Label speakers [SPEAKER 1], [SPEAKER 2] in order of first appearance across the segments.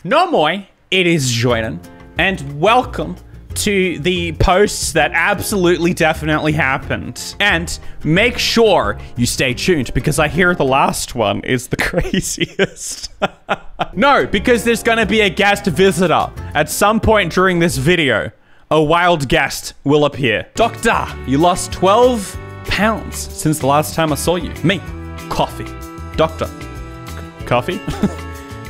[SPEAKER 1] No moi, it is Joinen, and welcome to the posts that absolutely definitely happened. And make sure you stay tuned because I hear the last one is the craziest. No, because there's gonna be a guest visitor. At some point during this video, a wild guest will appear. Doctor, you lost 12 pounds since the last time I saw you. Me, coffee. Doctor, coffee?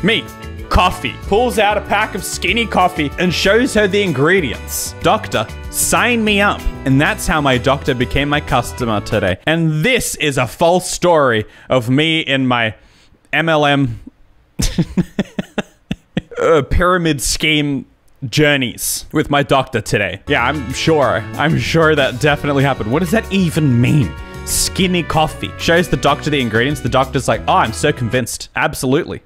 [SPEAKER 1] Me, coffee. Pulls out a pack of skinny coffee and shows her the ingredients. Doctor, sign me up. And that's how my doctor became my customer today. And this is a false story of me in my MLM pyramid scheme journeys with my doctor today. Yeah, I'm sure that definitely happened. What does that even mean? Skinny coffee. Shows the doctor the ingredients. The doctor's like, oh, I'm so convinced. Absolutely.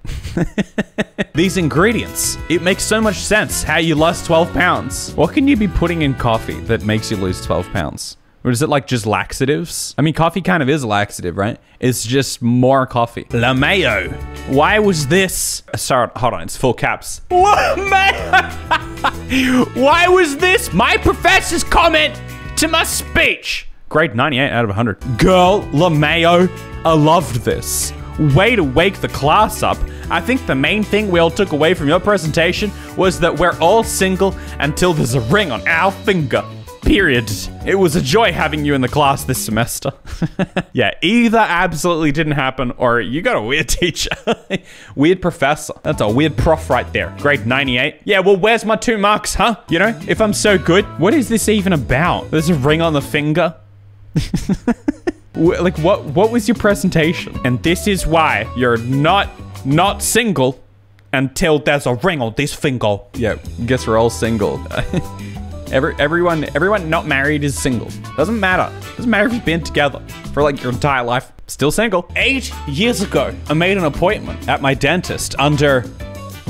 [SPEAKER 1] These ingredients, it makes so much sense how you lost 12 pounds. What can you be putting in coffee that makes you lose 12 pounds? Or is it like just laxatives? I mean, coffee kind of is a laxative, right? It's just more coffee. LaMayo. Why was this? Sorry, hold on, it's full caps. LaMayo. Why was this my professor's comment to my speech? Grade 98 out of 100. Girl, LaMayo, I loved this. Way to wake the class up. I think the main thing we all took away from your presentation was that we're all single until there's a ring on our finger. Period. It was a joy having you in the class this semester. Yeah, either absolutely didn't happen or you got a weird teacher. Weird professor. That's a weird prof right there. Grade 98. Yeah, well, where's my 2 marks, huh? You know, if I'm so good. What is this even about? There's a ring on the finger. Like, what was your presentation? And this is why you're not single until there's a ring on this finger. Yeah, guess we're all single. Everyone not married is single. Doesn't matter. Doesn't matter if you've been together for like your entire life. Still single. 8 years ago, I made an appointment at my dentist under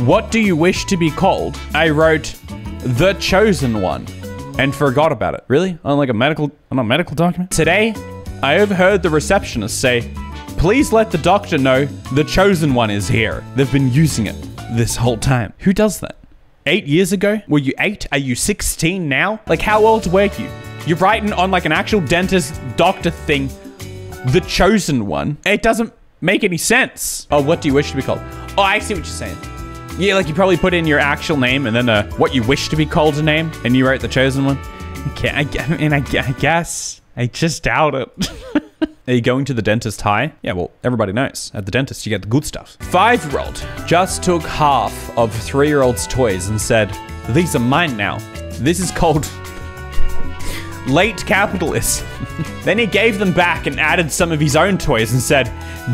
[SPEAKER 1] what do you wish to be called? I wrote the chosen one and forgot about it. Really? On a medical document? Today, I overheard the receptionist say, please let the doctor know the chosen one is here. They've been using it this whole time. Who does that? 8 years ago? Were you 8? Are you 16 now? Like, how old were you? You're writing on like an actual dentist doctor thing, the chosen one. It doesn't make any sense. Oh, what do you wish to be called? Oh, I see what you're saying. Yeah, like you probably put in your actual name and then what you wish to be called a name and you wrote the chosen one. Okay, I guess. I just doubt it. Are you going to the dentist high? Yeah, well, everybody knows. At the dentist, you get the good stuff. 5-year-old just took half of 3-year-old's toys and said, these are mine now. This is called late capitalism. Then he gave them back and added some of his own toys and said,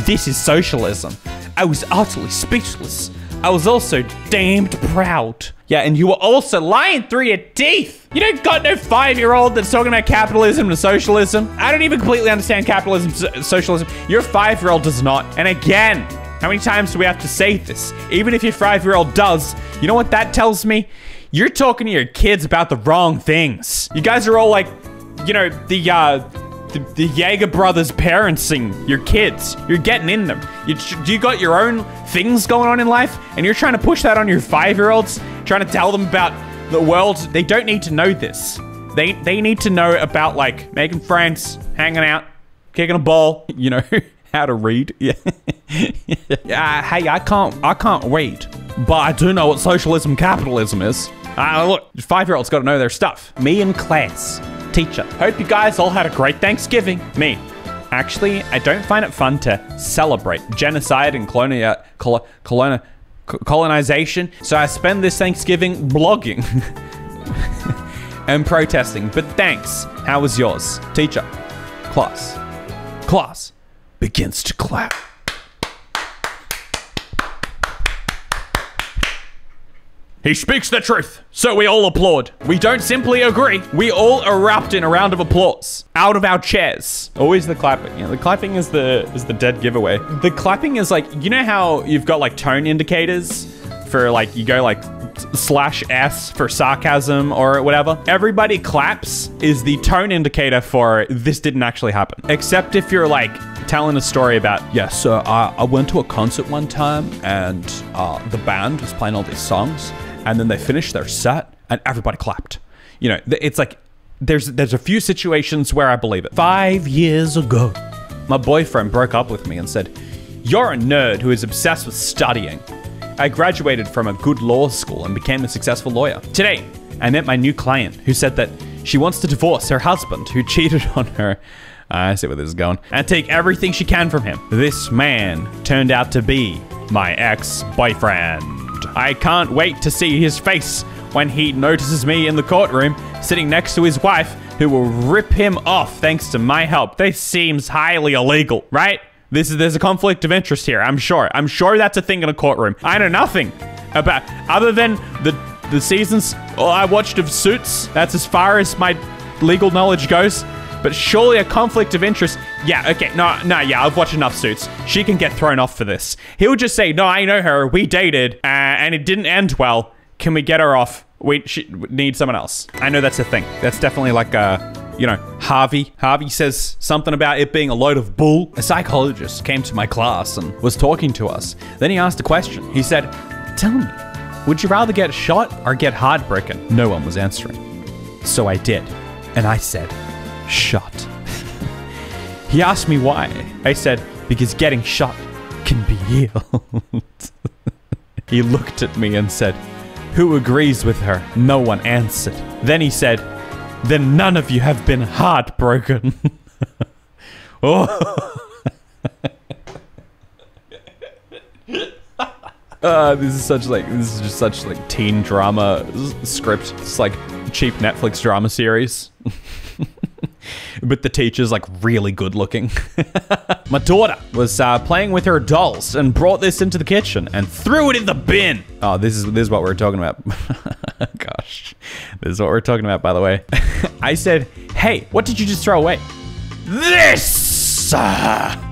[SPEAKER 1] this is socialism. I was utterly speechless. I was also damned proud. Yeah, and you were also lying through your teeth. You don't got no 5-year-old that's talking about capitalism and socialism. I don't even completely understand capitalism, socialism. Your 5-year-old does not. And again, how many times do we have to say this? Even if your 5-year-old does, you know what that tells me? You're talking to your kids about the wrong things. You guys are all like, you know, the Jaeger brothers parenting your kids. You're getting in them. You got your own things going on in life and you're trying to push that on your 5-year-olds, trying to tell them about the world. They don't need to know this. They need to know about like making friends, hanging out, kicking a ball, you know, how to read. Yeah. Hey, I can't read, but I do know what socialism, capitalism is. Look, 5-year-olds got to know their stuff. Me in class. Teacher, hope you guys all had a great Thanksgiving. Me, actually, I don't find it fun to celebrate genocide and colonization, so I spend this Thanksgiving blogging and protesting, but thanks. How was yours? Teacher, class begins to clap. He speaks the truth, so we all applaud. We don't simply agree. We all erupt in a round of applause. Out of our chairs. Always the clapping. Yeah, the clapping is the dead giveaway. The clapping is like, you know how you've got like tone indicators for like, you go like /S for sarcasm or whatever. Everybody claps is the tone indicator for this didn't actually happen. Except if you're like telling a story about, yeah, so I went to a concert one time and the band was playing all these songs and then they finished their set and everybody clapped. You know, it's like, there's a few situations where I believe it. 5 years ago, my boyfriend broke up with me and said, "You're a nerd who is obsessed with studying." I graduated from a good law school and became a successful lawyer. Today, I met my new client who said that she wants to divorce her husband who cheated on her. I see where this is going. And take everything she can from him. This man turned out to be my ex-boyfriend. I can't wait to see his face when he notices me in the courtroom sitting next to his wife who will rip him off thanks to my help. This seems highly illegal, right? There's a conflict of interest here, I'm sure. I'm sure that's a thing in a courtroom. I know nothing about, other than the seasons I watched of Suits. That's as far as my legal knowledge goes. But surely a conflict of interest. Yeah, okay, no, yeah, I've watched enough Suits. She can get thrown off for this. He'll just say, no, I know her, we dated, and it didn't end well. Can we get her off? She need someone else. I know that's a thing. That's definitely like you know, Harvey. Harvey says something about it being a load of bull. A psychologist came to my class and was talking to us. Then he asked a question. He said, "Tell me, would you rather get shot or get heartbroken?" No one was answering. So I did. And I said, "Shot." He asked me why. I said, "Because getting shot can be healed." He looked at me and said, "Who agrees with her?" No one answered. Then he said, "Then none of you have been heartbroken." Oh. This is just such like teen drama script. It's like cheap Netflix drama series. But the teacher's like really good looking. My daughter was playing with her dolls and brought this into the kitchen and threw it in the bin. Oh, this is what we're talking about. Gosh, this is what we're talking about, by the way. I said, "Hey, what did you just throw away?" "This,"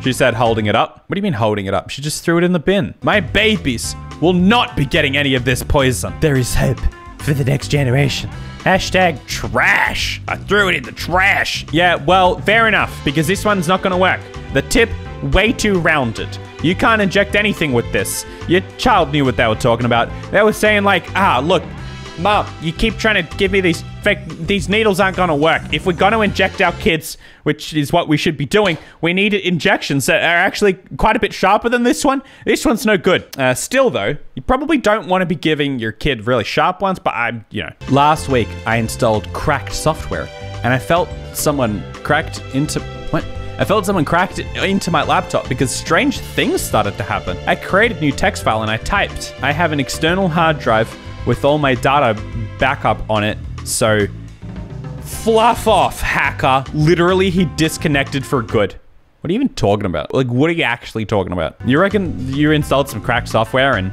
[SPEAKER 1] she said, holding it up. What do you mean holding it up? She just threw it in the bin. "My babies will not be getting any of this poison. There is hope for the next generation. Hashtag trash. I threw it in the trash." Yeah, well, fair enough, because this one's not gonna work. The tip, way too rounded. You can't inject anything with this. Your child knew what they were talking about. They were saying like, look, Mom, you keep trying to give me these needles aren't gonna work. If we're gonna inject our kids, which is what we should be doing, we need injections that are actually quite a bit sharper than this one. This one's no good. Still though, you probably don't want to be giving your kid really sharp ones, but Last week, I installed cracked software and I felt someone cracked into my laptop because strange things started to happen. I created a new text file and I typed, "I have an external hard drive with all my data backup on it, so fluff off, hacker." Literally, he disconnected for good. What are you even talking about? Like, what are you actually talking about? You reckon you installed some cracked software and...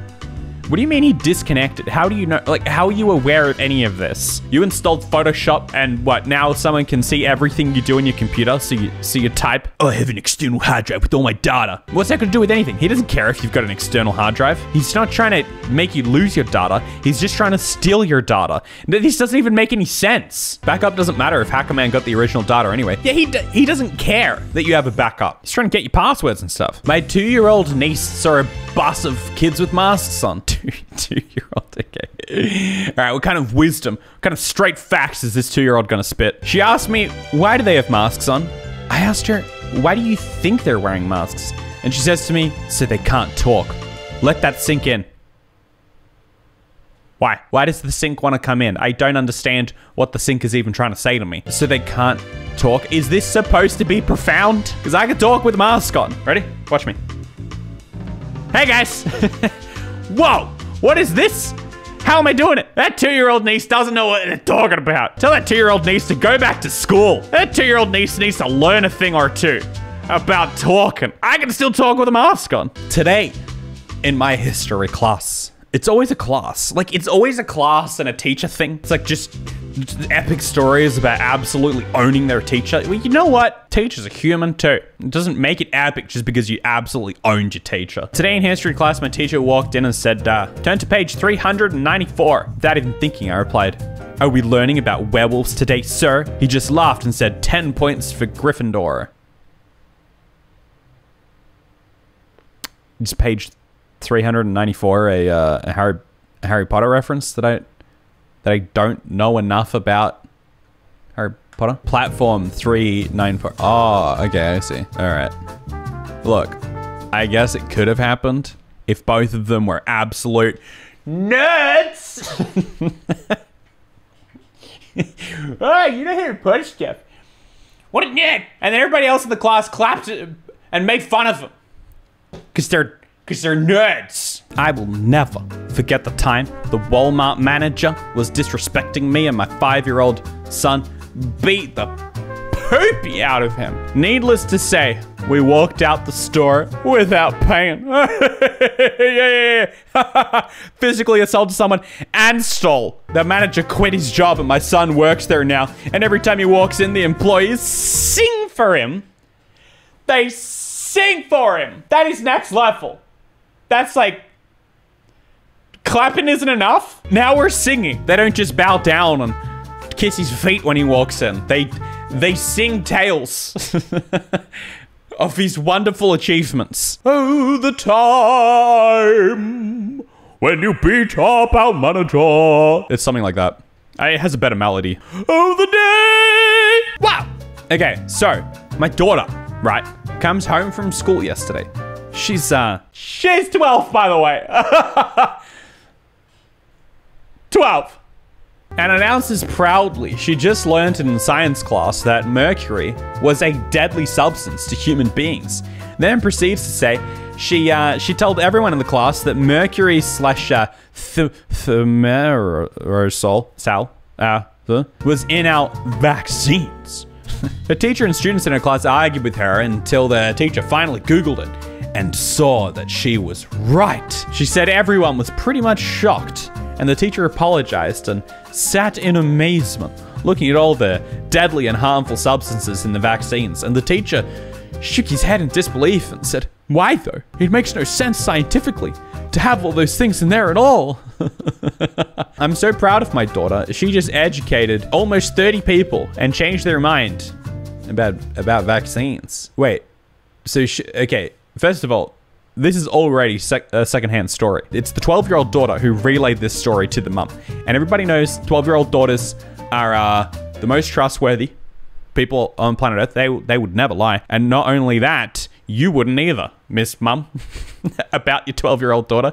[SPEAKER 1] What do you mean he disconnected? How do you know? Like, how are you aware of any of this? You installed Photoshop and what? Now someone can see everything you do on your computer, so you type, "Oh, I have an external hard drive with all my data." What's that gonna do with anything? He doesn't care if you've got an external hard drive. He's not trying to make you lose your data. He's just trying to steal your data. This doesn't even make any sense. Backup doesn't matter if HackerMan got the original data anyway. Yeah, he doesn't care that you have a backup. He's trying to get your passwords and stuff. My 2-year-old niece saw a bus of kids with masks on. Two-year-old, okay. All right, what kind of straight facts is this 2-year-old gonna spit? She asked me, "Why do they have masks on?" I asked her, "Why do you think they're wearing masks?" And she says to me, "So they can't talk." Let that sink in. Why? Why does the sink want to come in? I don't understand what the sink is even trying to say to me. So they can't talk? Is this supposed to be profound? Because I can talk with a mask on. Ready? Watch me. Hey guys. Whoa. What is this? How am I doing it? That 2-year-old niece doesn't know what they're talking about. Tell that 2-year-old niece to go back to school. That 2-year-old niece needs to learn a thing or two about talking. I can still talk with a mask on. Today, in my history class, it's always a class. Like, it's always a class and a teacher thing. It's like just epic stories about absolutely owning their teacher. Well, you know what? Teachers are human too. It doesn't make it epic just because you absolutely owned your teacher. Today in history class, my teacher walked in and said, "Turn to page 394. Without even thinking, I replied, "Are we learning about werewolves today, sir?" He just laughed and said, 10 points for Gryffindor. It's page 394, a Harry Potter reference that I don't know enough about Harry Potter. Platform 394. Oh, okay, I see. All right. Look, I guess it could have happened if both of them were absolute nerds. Oh, you know Harry Potter stuff. What a nerd! And then everybody else in the class clapped and made fun of them. Because they're nerds. I will never forget the time the Walmart manager was disrespecting me and my 5-year-old son beat the poopy out of him. Needless to say, we walked out the store without paying. Physically assaulted someone and stole. The manager quit his job and my son works there now. And every time he walks in, the employees sing for him. They sing for him. That is next level. That's like, clapping isn't enough. Now we're singing. They don't just bow down and kiss his feet when he walks in. They sing tales of his wonderful achievements. Oh, the time when you beat up our manager. It's something like that. It has a better melody. Oh, the day. Wow. Okay, so my daughter, right, comes home from school yesterday. She's 12, by the way. 12. And announces proudly she just learned in science class that mercury was a deadly substance to human beings. Then proceeds to say she told everyone in the class that mercury slash thimerosal was in our vaccines. The teacher and students in her class argued with her until the teacher finally Googled it and saw that she was right. She said everyone was pretty much shocked, and the teacher apologized and sat in amazement, looking at all the deadly and harmful substances in the vaccines. And the teacher shook his head in disbelief and said, "Why though? It makes no sense scientifically to have all those things in there at all." I'm so proud of my daughter. She just educated almost 30 people and changed their mind about vaccines. Wait, so okay, first of all, this is already a secondhand story. It's the 12-year-old daughter who relayed this story to the mum. And everybody knows 12-year-old daughters are the most trustworthy people on planet Earth. They would never lie. And not only that, you wouldn't either, Miss Mum, about your 12-year-old daughter.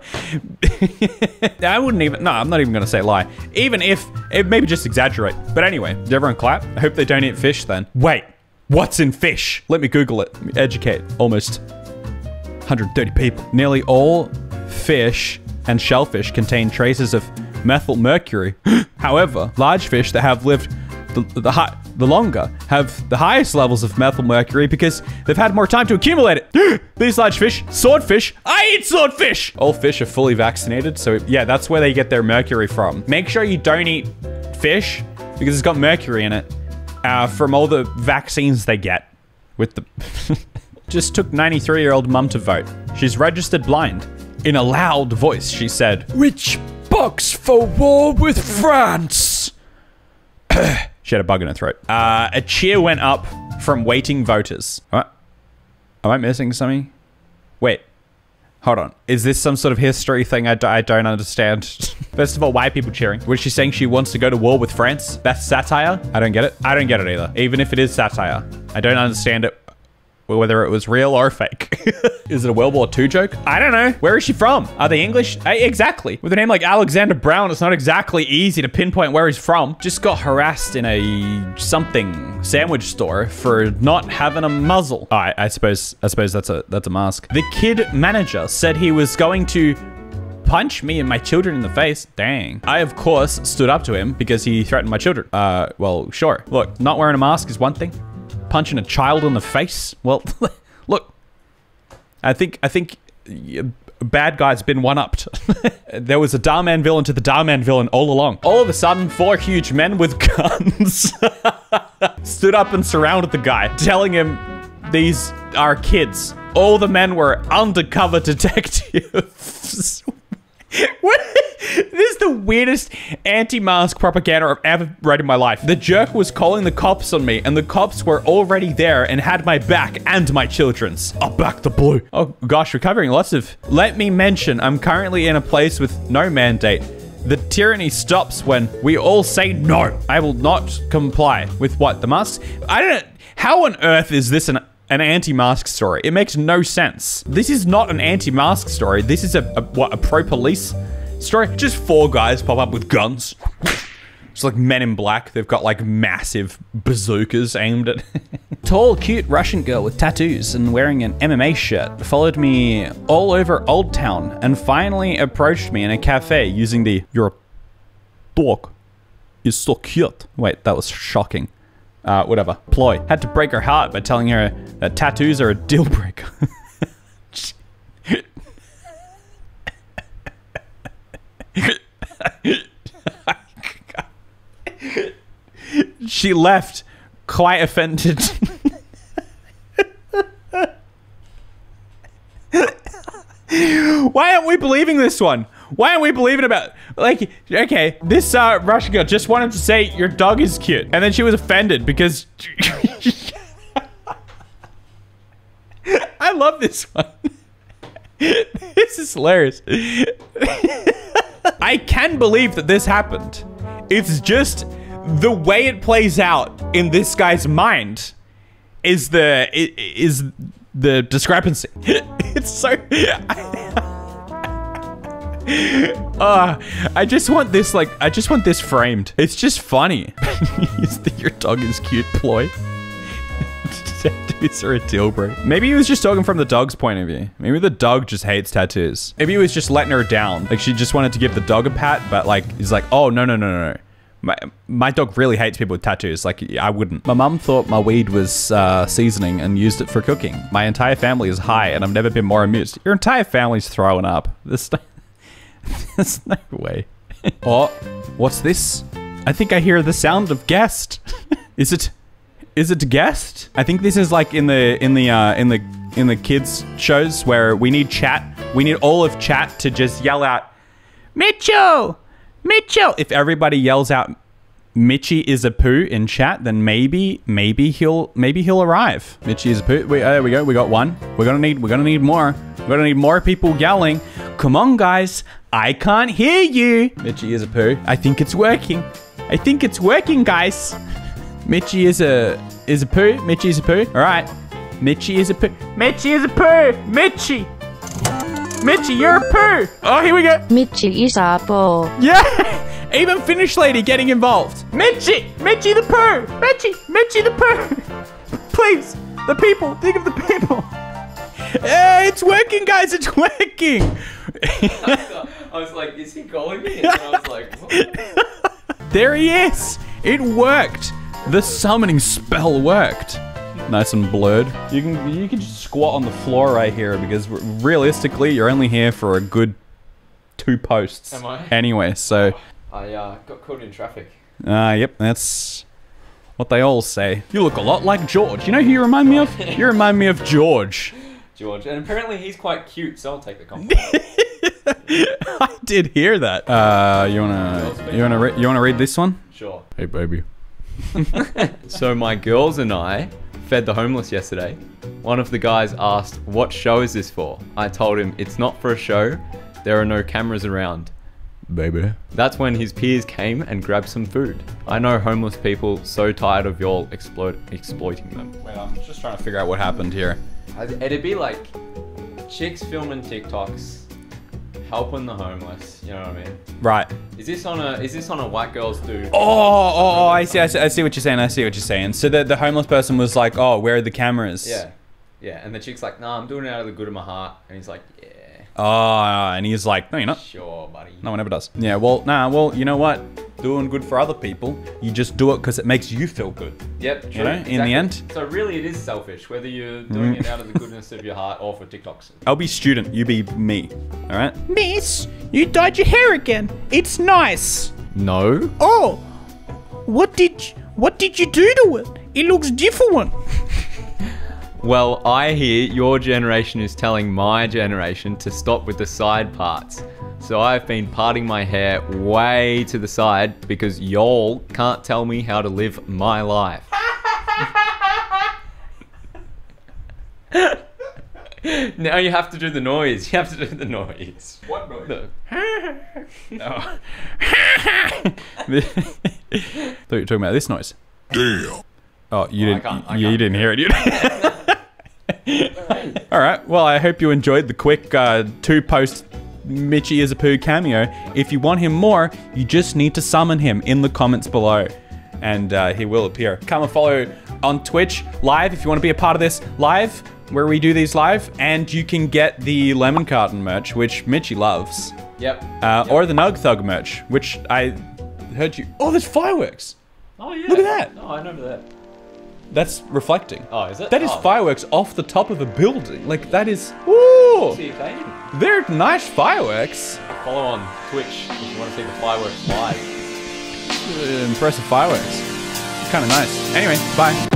[SPEAKER 1] I wouldn't even, no, I'm not even gonna say lie. Even if, maybe just exaggerate. But anyway, did everyone clap? I hope they don't eat fish then. Wait, what's in fish? Let me Google it. Let me educate almost 130 people. Nearly all fish and shellfish contain traces of methyl mercury. However, large fish that have lived the longer have the highest levels of methyl mercury because they've had more time to accumulate it. These large fish, swordfish, I eat swordfish! All fish are fully vaccinated, so yeah, that's where they get their mercury from. Make sure you don't eat fish because it's got mercury in it from all the vaccines they get with the... Just took 93-year-old mum to vote. She's registered blind. In a loud voice, she said, "Which box for war with France?" She had a bug in her throat. A cheer went up from waiting voters. What? Am I missing something? Wait. Hold on. Is this some sort of history thing I don't understand? First of all, why are people cheering? Was she saying she wants to go to war with France? That's satire? I don't get it. I don't get it either. Even if it is satire. I don't understand it. Whether it was real or fake. Is it a World War II joke? I don't know. Where is she from? Are they English? Exactly. With a name like Alexander Brown, it's not exactly easy to pinpoint where he's from. Just got harassed in a something sandwich store for not having a muzzle. Oh, I suppose that's a mask. The kid manager said he was going to punch me and my children in the face. Dang. I, of course, stood up to him because he threatened my children. Well, sure. Look, not wearing a mask is one thing. Punching a child in the face? Well, look, I think a bad guy's been one-upped. There was a Darman villain to the Darman villain all along. All of a sudden, 4 huge men with guns stood up and surrounded the guy, telling him these are kids. All the men were undercover detectives. What? This is the weirdest anti-mask propaganda I've ever read in my life. The jerk was calling the cops on me, and the cops were already there and had my back and my children's. I'll back the blue. Oh gosh, we're covering lots of... Let me mention, I'm currently in a place with no mandate. The tyranny stops when we all say no. I will not comply with what? The masks? I don't know. How on earth is this an anti-mask story? It makes no sense. This is not an anti-mask story. This is a pro-police story. Just 4 guys pop up with guns. It's like Men in Black. They've got like massive bazookas aimed at... Tall, cute Russian girl with tattoos and wearing an MMA shirt followed me all over Old Town and finally approached me in a cafe using the "Your dog is so cute." Wait, that was shocking. Whatever. Ploy. Had to break her heart by telling her that tattoos are a deal breaker. She left quite offended. Why aren't we believing this one? Why aren't we believing about, like, okay, this Russian girl just wanted to say your dog is cute, and then she was offended because I love this one. This is hilarious. I can believe that this happened. It's just the way it plays out in this guy's mind is the discrepancy. It's so... I just want this, like, I just want this framed. It's just funny. Your dog is cute, ploy. Tattoos are a deal breaker. Maybe he was just talking from the dog's point of view. Maybe the dog just hates tattoos. Maybe he was just letting her down. Like, she just wanted to give the dog a pat, but like, he's like, oh, no. My dog really hates people with tattoos. Like, I wouldn't. My mum thought my weed was seasoning and used it for cooking. My entire family is high and I've never been more amused. Your entire family's throwing up. There's no way. Oh, what's this? I think I hear the sound of guest. Is it guest? I think this is like in the kids shows where we need chat. We need all of chat to just yell out, Mitchell! Mitchell! If everybody yells out Mitchie is a poo in chat, then maybe he'll arrive. Mitchie is a poo. There we go. We got one. We're gonna need more. We're gonna need more people yelling. Come on, guys. I can't hear you. Mitchie is a poo. I think it's working. I think it's working, guys. Mitchie is a poo. Mitchie is a poo. All right. Mitchie is a poo. Mitchie is a poo. Mitchie. Mitchie, you're a poo. Oh, here we go.
[SPEAKER 2] Mitchie is a poo.
[SPEAKER 1] Yeah. Even Finnish lady getting involved. Mitchie the poo. Mitchie the poo. Please, the people. Think of the people. It's working, guys. It's working.
[SPEAKER 3] I was like, is he calling me? And I was like, what?
[SPEAKER 1] There he is. It worked. The summoning spell worked. Nice and blurred. You can just squat on the floor right here because realistically, you're only here for a good 2 posts.
[SPEAKER 3] Am I?
[SPEAKER 1] Anyway, so...
[SPEAKER 3] I got caught in traffic.
[SPEAKER 1] Yep, that's what they all say. You look a lot like George. You know who you remind me of? You remind me of George.
[SPEAKER 3] George, and apparently he's quite cute, so I'll take the compliment.
[SPEAKER 1] I did hear that. You wanna read this one?
[SPEAKER 3] Sure.
[SPEAKER 1] Hey, baby.
[SPEAKER 3] So my girls and I fed the homeless yesterday. One of the guys asked, "What show is this for?" I told him, "It's not for a show. There are no cameras around."
[SPEAKER 1] Baby.
[SPEAKER 3] That's when his peers came and grabbed some food. I know homeless people so tired of y'all exploiting them.
[SPEAKER 1] Wait, I'm just trying to figure out what happened here.
[SPEAKER 3] It'd be like chicks filming TikToks, helping the homeless. You know what I mean?
[SPEAKER 1] Right.
[SPEAKER 3] Is this on a white girls do?
[SPEAKER 1] Oh, I see what you're saying. I see what you're saying. So the homeless person was like, "Oh, where are the cameras?"
[SPEAKER 3] Yeah. And the chick's like, "Nah, I'm doing it out of the good of my heart." And he's like, "Yeah."
[SPEAKER 1] Oh, and he's like, "No, you're not."
[SPEAKER 3] Sure, buddy.
[SPEAKER 1] No one ever does. Yeah, well, you know what? Doing good for other people, you just do it because it makes you feel good.
[SPEAKER 3] Yep, true.
[SPEAKER 1] You know, in the end.
[SPEAKER 3] So really it is selfish, whether you're doing it out of the goodness of your heart or for TikToks.
[SPEAKER 1] I'll be student, you be me. All right? Miss, you dyed your hair again. It's nice.
[SPEAKER 3] No.
[SPEAKER 1] Oh, what did you do to it? It looks different.
[SPEAKER 3] Well, I hear your generation is telling my generation to stop with the side parts. So I've been parting my hair way to the side because y'all can't tell me how to live my life. Now you have to do the noise. You have to do the noise.
[SPEAKER 1] What noise?
[SPEAKER 3] The-
[SPEAKER 1] Oh. Thought you were talking about this noise.
[SPEAKER 4] Damn.
[SPEAKER 1] Oh, you didn't.
[SPEAKER 3] I
[SPEAKER 1] You
[SPEAKER 3] can't.
[SPEAKER 1] didn't hear it. All right. Well, I hope you enjoyed the quick two-post Mitchy is a poo cameo. If you want him more, you just need to summon him in the comments below, and he will appear. Come and follow on Twitch live if you want to be a part of this live, where we do these live, and you can get the lemon carton merch, which Mitchy loves.
[SPEAKER 3] Yep.
[SPEAKER 1] Or the Nug Thug merch, which I heard you. Oh, there's fireworks.
[SPEAKER 3] Oh yeah.
[SPEAKER 1] Look at that.
[SPEAKER 3] Oh, I know that.
[SPEAKER 1] That's reflecting.
[SPEAKER 3] Oh, is it?
[SPEAKER 1] That is
[SPEAKER 3] Oh.
[SPEAKER 1] fireworks off the top of a building. Like, that is. Ooh!
[SPEAKER 3] See you paying.
[SPEAKER 1] They're nice fireworks.
[SPEAKER 3] Follow on Twitch if you want to see the fireworks live.
[SPEAKER 1] Impressive fireworks. Kind of nice. Anyway, bye.